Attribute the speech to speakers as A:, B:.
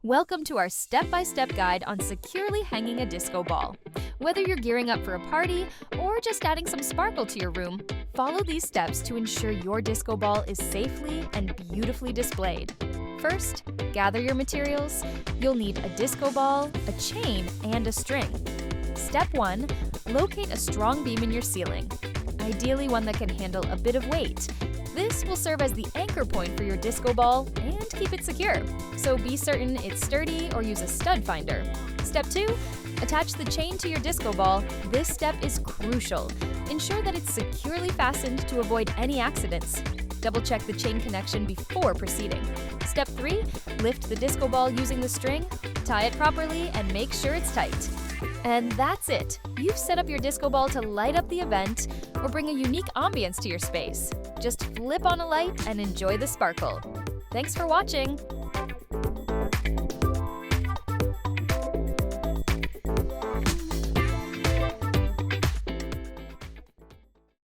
A: Welcome to our step-by-step guide on securely hanging a disco ball. Whether you're gearing up for a party or just adding some sparkle to your room, follow these steps to ensure your disco ball is safely and beautifully displayed. First, gather your materials. You'll need a disco ball, a chain, and a string. Step 1, locate a strong beam in your ceiling, ideally one that can handle a bit of weight. This will serve as the anchor point for your disco ball and keep it secure, so be certain it's sturdy or use a stud finder. Step 2, attach the chain to your disco ball. This step is crucial. Ensure that it's securely fastened to avoid any accidents. Double-check the chain connection before proceeding. Step 3, lift the disco ball using the string, tie it properly, and make sure it's tight. And that's it! You've set up your disco ball to light up the event or bring a unique ambiance to your space. Just flip on a light and enjoy the sparkle. Thanks for watching!